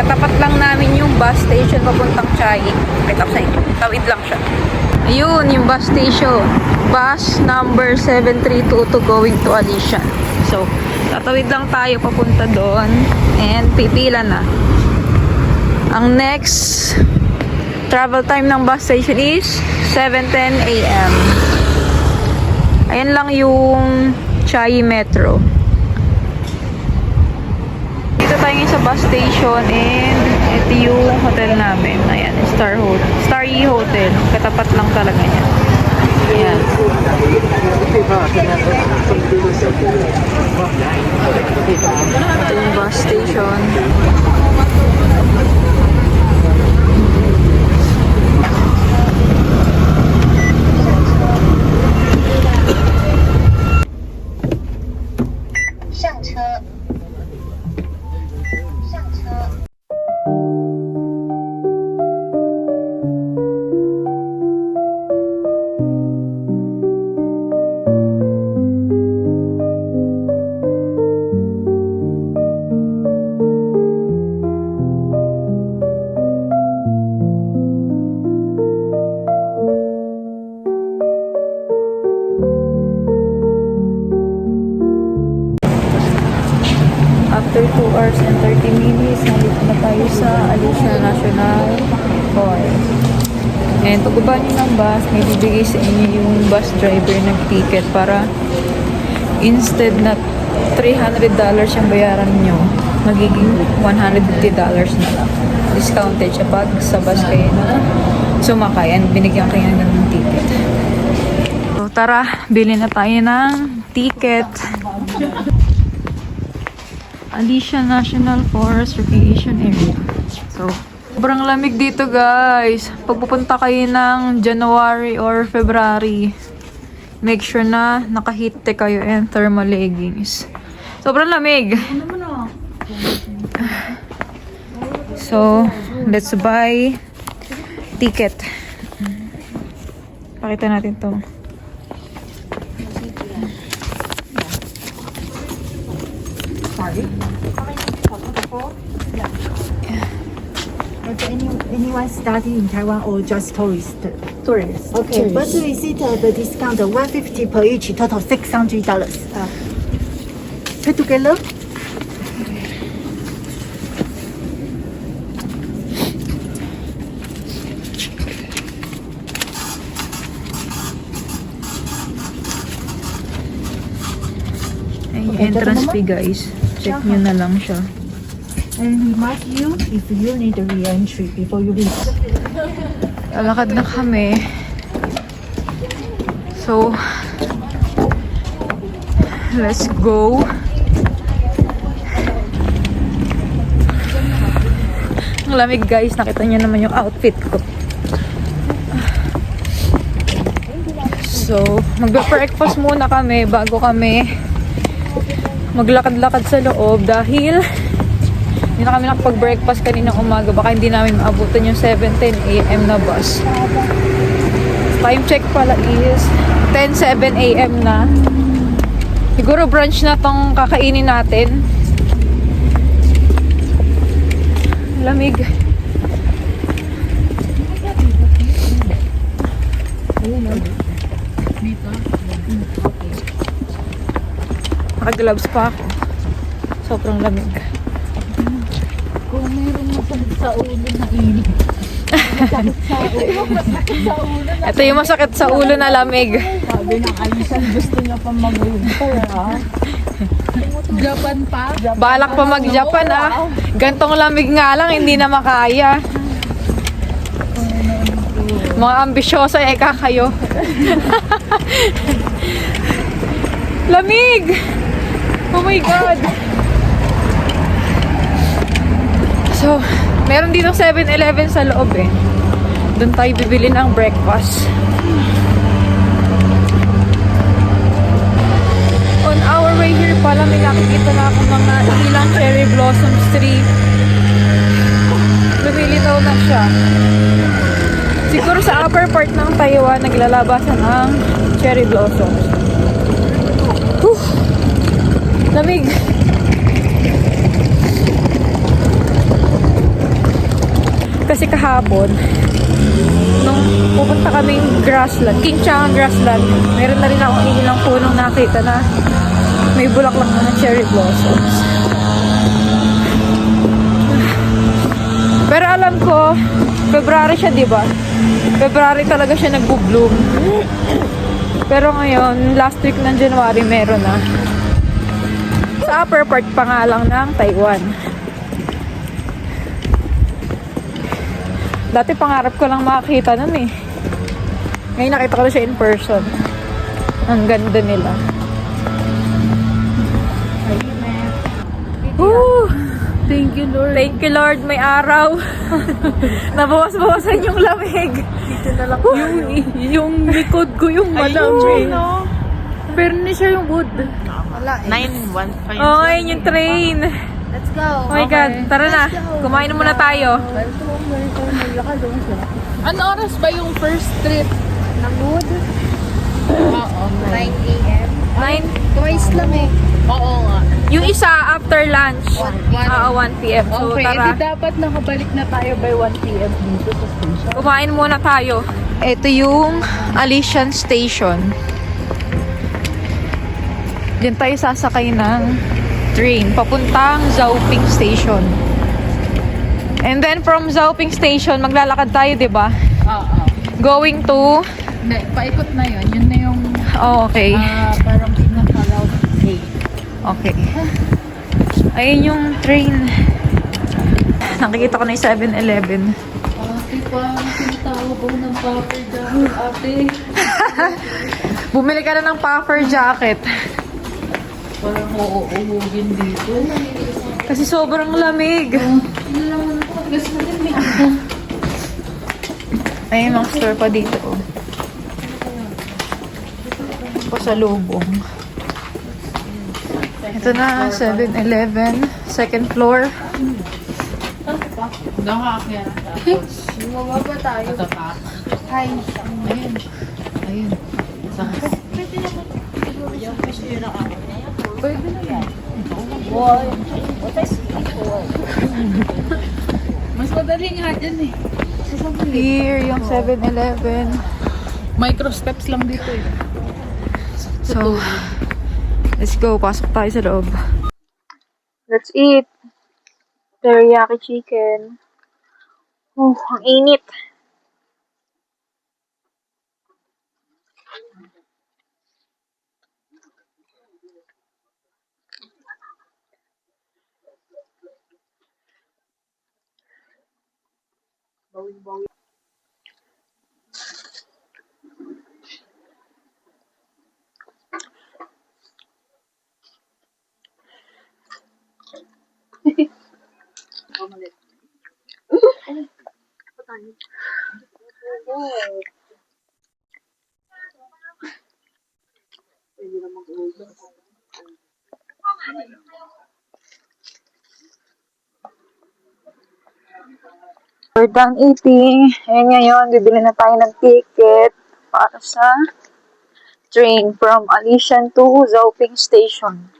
Katapat lang namin yung bus station papuntang Chai. Wait up sa inyo. Tawid lang siya. Ayun, yung bus station. Bus number 7322 going to Alishan. So, tatawid lang tayo papunta doon. And pipila na. Ang next travel time ng bus station is 7:10 AM. Ayan lang yung Chai Metro. Dito tayo ngayon sa bus station and ito yung hotel namin. Ayan, Star E Hotel. Katapat lang talaga niya. Ayan. Ito yung bus station. After 2 hours and 30 minutes, nandito na tayo sa Alishan National Forest. And pagbaba nyo ng bus, may bibigay sa inyo yung bus driver ng ticket para instead na $300 yung bayaran nyo, magiging $150 na lang. Discounted siya pag sa bus kayo na sumakay and binigyan kayo ng ticket. So tara, bili na tayo ng ticket. Alishan National Forest Recreation Area. So, sobrang lamig dito guys. Pag pupunta kayo ng January or February, make sure na naka-heat tech kayo and thermal leggings. Sobrang lamig. So, let's buy ticket. Pakita natin to. Anyone studying in Taiwan or just tourist? Tourist. Okay, but is it the discount $150 per each, total $600? Put together? Ay, entrance fee guys. Check nyo na lang siya. And he mark you if you need a re-entry before you leave. Lalakad na kami. So, let's go. Ang lamig guys. Nakita nyo naman yung outfit ko. So, magbe-breakfast muna kami bago kami maglakad-lakad sa loob dahil hindi na kami nakapag-breakfast kaninang umaga. Baka hindi namin maabutan yung 7:10 AM na bus. Time check pala is 10:07 AM na. Siguro brunch na tong kakainin natin. Lamig. Naka-gloves pa ako. Sobrang lamig. Kung mayroon masakit sa ulo na init. Masakit sa ulo. Ito yung masakit sa ulo na lamig. Sabi ng Alishan, gusto niya pa mag-winter, ha? Japan pa? Balak pa mag-Japan, ah. Gantong lamig nga lang, hindi na makaya. Mga ambisyosa, eka kayo. Lamig! Oh my God! So, meron dito 7-Eleven sa loob eh. Doon tayo bibili ng breakfast. On our way here pala, may nakikita na ako mga ilang cherry blossoms tree. Lumilitaw na siya. Siguro sa upper part ng Taiwan, naglalabasan ang cherry blossoms. Whew! Lamig! Kasi kahapon, nung pupunta kami yung grassland, King Chang grassland, meron na rin akong ilang punong nakita na may bulaklak na ng cherry blossoms. Pero alam ko, February siya, di ba? February talaga siya nagbo-bloom. Pero ngayon, last week ng January, meron na. Sa upper part pa nga lang ng Taiwan. Dati pangarap ko lang makakita nun eh. Ngayon nakita ko na siya in person. Ang ganda nila. Woo! Thank you, Lord. Thank you, Lord. May araw. Nabawas-bawasan yung lamig. Dito na lang yung likod ko yung malamig. no? Pero hindi siya yung wood. Wala eh. 915. Oh, ayun yung train. Let's go. Oh my God. Tara na. Kumain na muna tayo. Ano oras ba yung first trip? Ng wood? Oo. 9 a.m. 9. Twice lang eh. Oo nga. Yung isa after lunch. 1 p.m. So, Okay, tara. edi dapat nakabalik na tayo by 1 p.m. dito sa station. Kumain muna tayo. Ito yung Alishan Station. Diyan tayo sasakay ng train papuntang Zhaoping Station. And then from Zhaoping Station, maglalakad tayo, 'di ba? Oo. Going to Hindi, paikot na yun. Yun na yung okay. parang pinaka-route A. Okay. Ayun yung train. Nakikita ko na yung 7-Eleven. Ate, parang tinatawag ng paper dyan. Ate. Bumili ka na ng puffer jacket. Parang uuugin dito. Kasi sobrang lamig. Hindi naman ako. Gusto na din May mga store pa dito. Oh. Pasalubong. Ito na, 7-Eleven. Second floor. Nakakakya. Tapos, Bumaba tayo. tatak. Hi. Ayun. Ayun. Pwede na yan. Mas madali nga dyan eh. Here, yung 7-Eleven. Micro steps lang dito eh. So, let's go. Pasok tayo sa loob. Let's eat. Teriyaki chicken. Ang init. We're done eating. And ngayon, bibili na tayo ng ticket para sa train from Alishan to Zhaoping Station.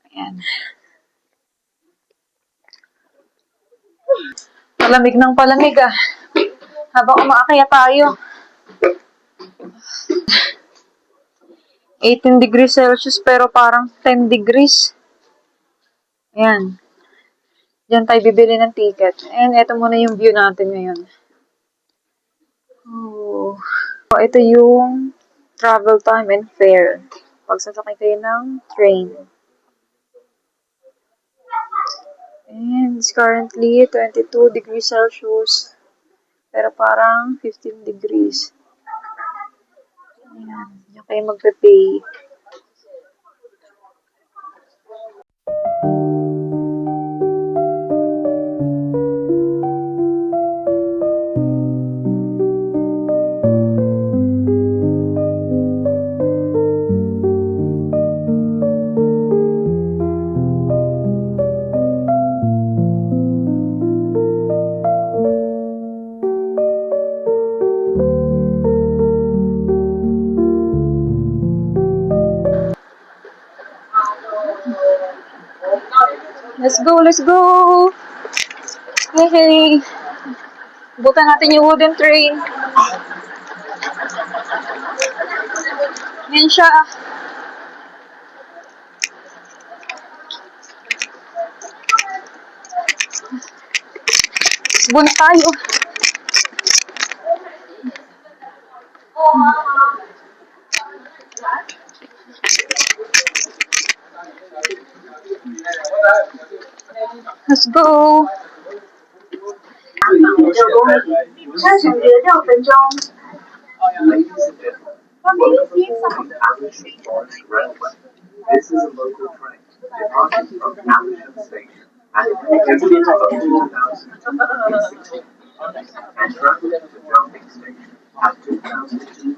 Ayan. Palamig ng palamig ah. Habang umaakaya tayo. 18 degrees Celsius pero parang 10 degrees. Ayan. Diyan tayo bibili ng ticket. And ito muna yung view natin ngayon. Oh. Ito yung travel time and fare. Pag sasakay kayo ng train. And it's currently 22 degrees Celsius. Pero parang 15 degrees. Ayan. Diyan kayo magpe-pay. Let's go, let's go! Hey! Bukan natin yung wooden train. Yan siya. Buna tayo. Let's go. 车程约6分钟。This is a local train departing from Amersham Station at a frequency of 2,016 and traveling to Jumping Station at 2,200.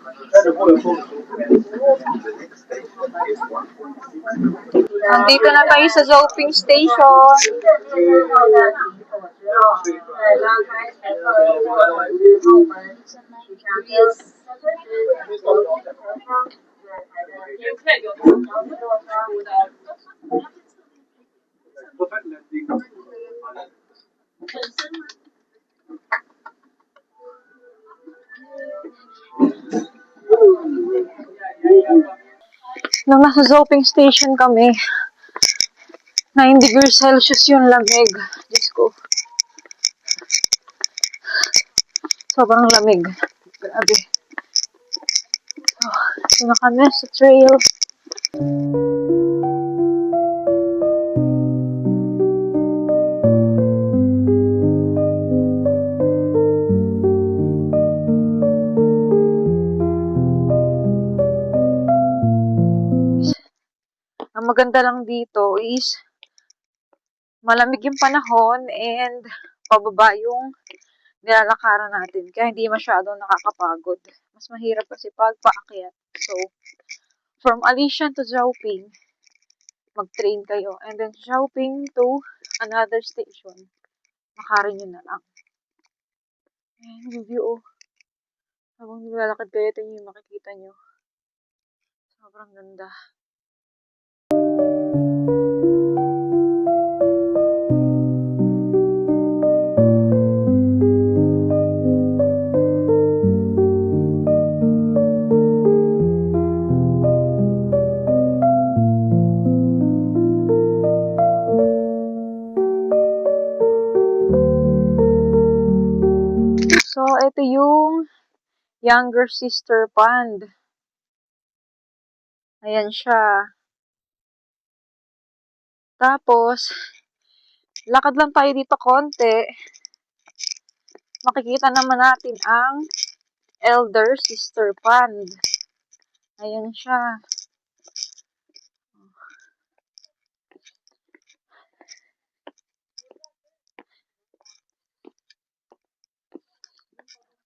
The next station is 1.6. Nandito na tayo sa Zoping Station. Nung nasa Zoping Station kami, 9 degrees Celsius yung lamig. Diyos ko. Sobrang lamig. Grabe. Oh, ito na kami sa trail. Ang maganda lang dito is malamig yung panahon and pababa yung nilalakaran natin. Kaya hindi masyadong nakakapagod. Mas mahirap kasi pag paakyat. So, from Alishan to Zhaoping, mag-train kayo. And then Zhaoping to another station. Makarin nyo na lang. Ayan, review oh. Habang nilalakad kayo, ito yung makikita nyo. Sobrang ganda. So, ito yung younger sister pond. Ayan siya. Tapos, lakad lang tayo dito konti. Makikita naman natin ang elder sister pond. Ayan siya.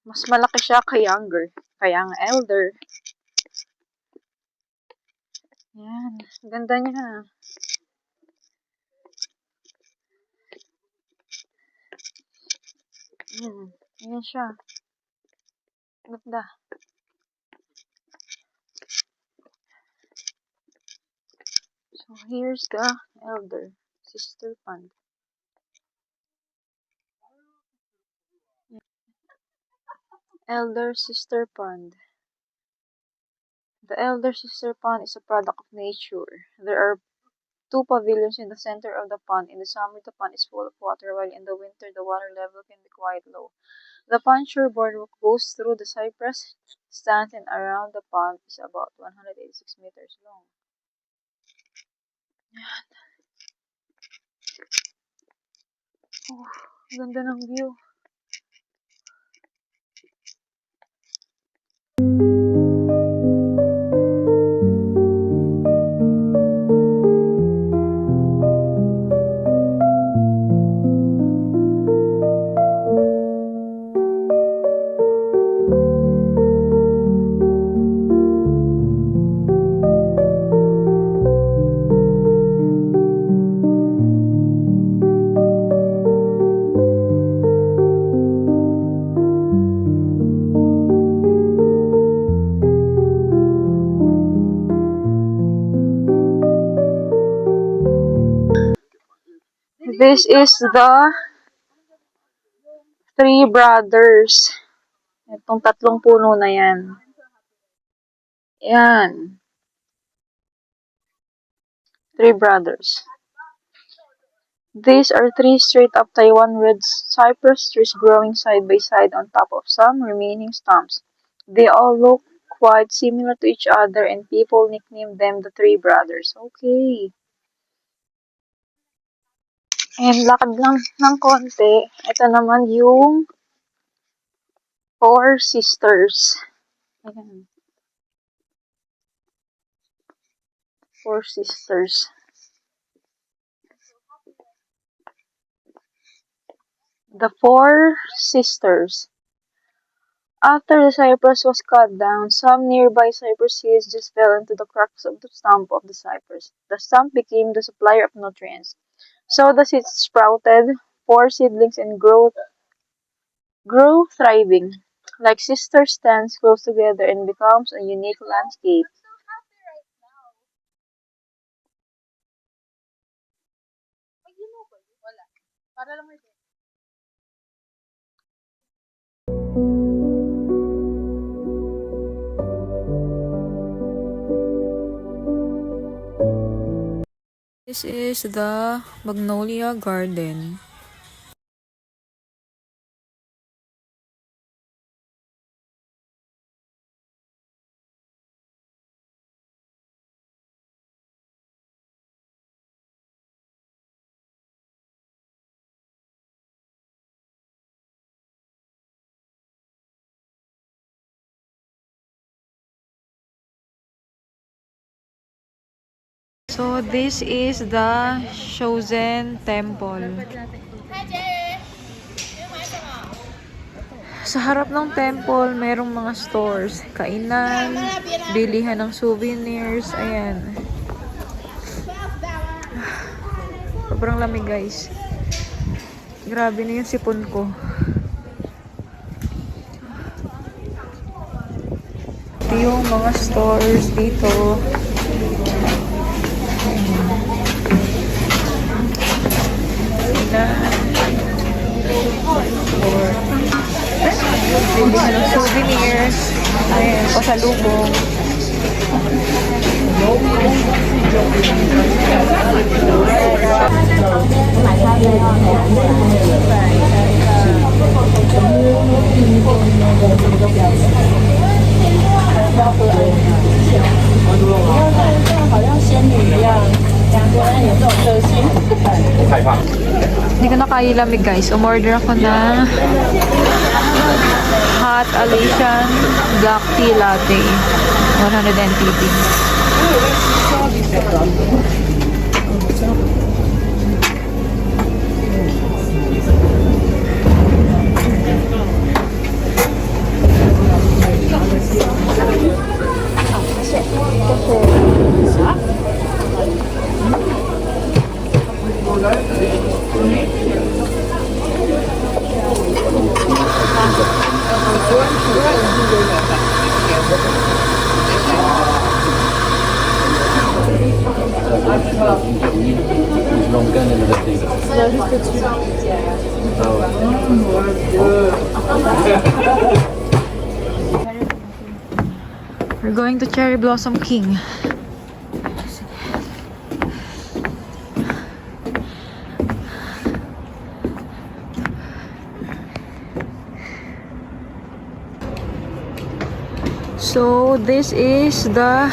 Mas malaki siya kay younger. Kaya ang elder. Ayan. Ganda niya. Ayan siya. Ganda. So, here's the elder sister pond. Elder sister pond. The elder sister pond is a product of nature. There are 2 pavilions in the center of the pond. In the summer, the pond is full of water, while in the winter, the water level can be quite low. The pond shore boardwalk goes through the cypress stands and around the pond is about 186 meters long. Yan. Oh, ganda ng view. This is the Three Brothers. Itong tatlong puno na yan. Yan. Three Brothers. These are three straight-up Taiwan red cypress trees growing side by side on top of some remaining stumps. They all look quite similar to each other and people nicknamed them the Three Brothers. Okay. And lakad lang ng konti. Ito naman yung Four Sisters. Ayan. Four Sisters. The Four Sisters. After the cypress was cut down, some nearby cypress seeds just fell into the cracks of the stump of the cypress. The stump became the supplier of nutrients. So the seeds sprouted, four seedlings, and grew thriving. Like sister stands close together and becomes a unique landscape. This is the Magnolia Garden. So this is the Shouzen Temple. Sa harap ng temple, merong mga stores, kainan, bilihan ng souvenirs, ayan. Sobrang lamig guys. Grabe na yung sipon ko. Ito yung mga stores dito. Bilihan ng souvenirs. Ayan, pasalubong. Hindi ko na kaya lamig guys. Umorder ako ng hot Alesian black tea latte. 100 NTT. We're going to Cherry Blossom King. So this is the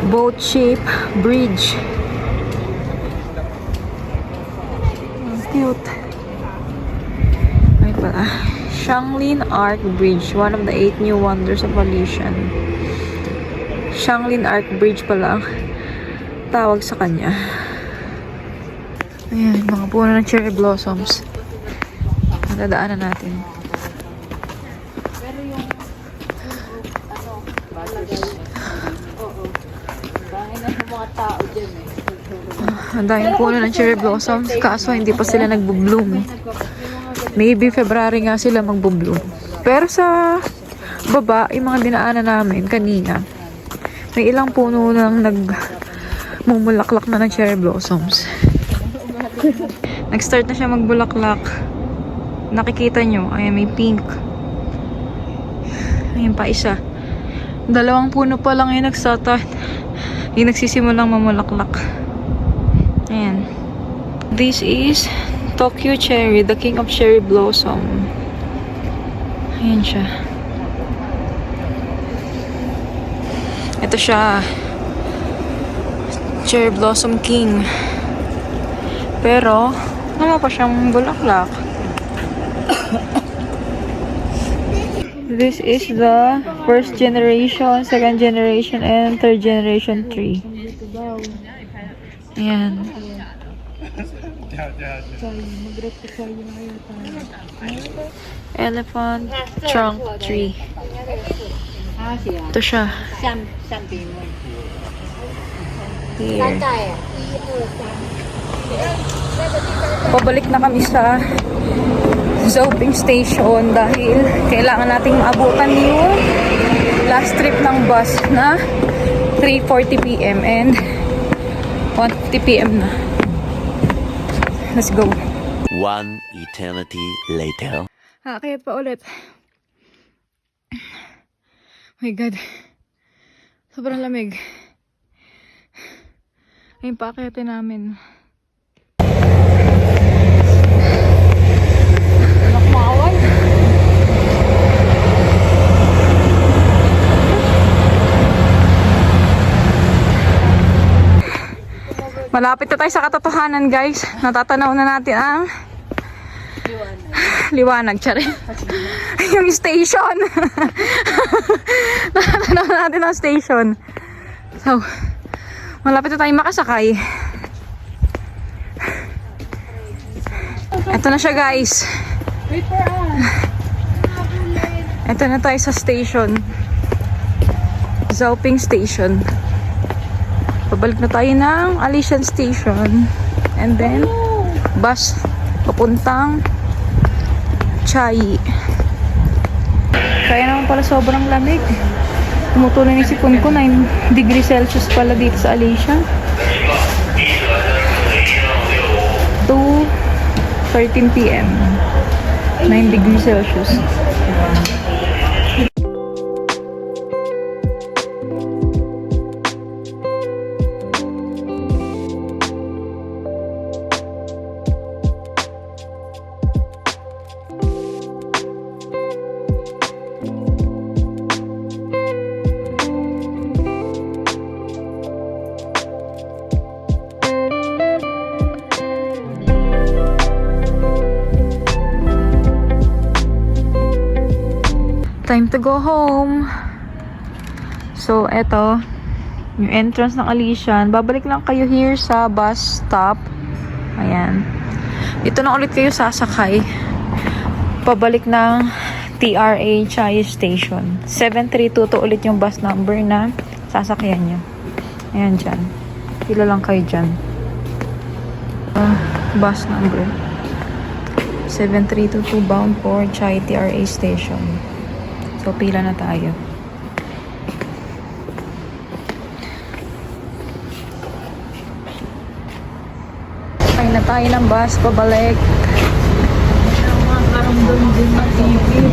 boat shape bridge. Cute. Ay pala. Shanglin Arc Bridge, one of the 8 new wonders of Alishan. Shanglin Arc Bridge pala ang tawag sa kanya. Ayan, mga puno ng cherry blossoms. Nadadaanan natin. Ang daming puno ng cherry blossoms, kaso hindi pa sila nagbo-bloom. Maybe February nga sila magbo-bloom. Pero sa baba, yung mga dinaanan namin kanina, may ilang puno nang nagmumulaklak na ng cherry blossoms. Nag-start na siya magbulaklak. Nakikita nyo, ayan, may pink. Ayan pa isa. 2 puno pa lang yung nag-start. Yung nagsisimulang mamulaklak. Ayan. This is Tokyo Cherry, the king of cherry blossom. Ayan siya. Ito siya. Cherry blossom king. Pero, wala pa siyang bulaklak. This is the first generation, second generation, and third generation tree. Ayan. Elephant trunk tree. Ito siya. Here. Pabalik na kami sa Zoping Station dahil kailangan nating maabutan yung last trip ng bus na 3:40 p.m. and 1:50 p.m. na. Let's go. One eternity later. Kaya pa ulit. My God. Sobrang lamig. Ayun pa, akyatin namin. Malapit na tayo sa katotohanan, guys. Natatanaw na natin ang liwanag, tsari. Yung station. Natatanaw na natin ang station. So, malapit na tayo makasakay. Ito na siya, guys. Wait for us. Ito na tayo sa station. Zoping Station. Pabalik na tayo ng Alishan Station. And then, bus papuntang Chiayi. Kaya naman pala sobrang lamig. Tumutuloy yung sipon ko. 9 degrees Celsius pala dito sa Alishan. 2:13 p.m. 9 degrees Celsius. Time to go home. So, eto yung entrance ng Alishan. Babalik lang kayo here sa bus stop. Ayan. Dito na ulit kayo sasakay. Pabalik ng TRA Chiayi Station. 732 to ulit yung bus number na sasakyan nyo. Ayan dyan. Pila lang kayo dyan. Bus number 7322 bound for Chiayi TRA Station. So, pila na tayo. Ay na tayo ng bus, pabalik. Karamdam din na TV.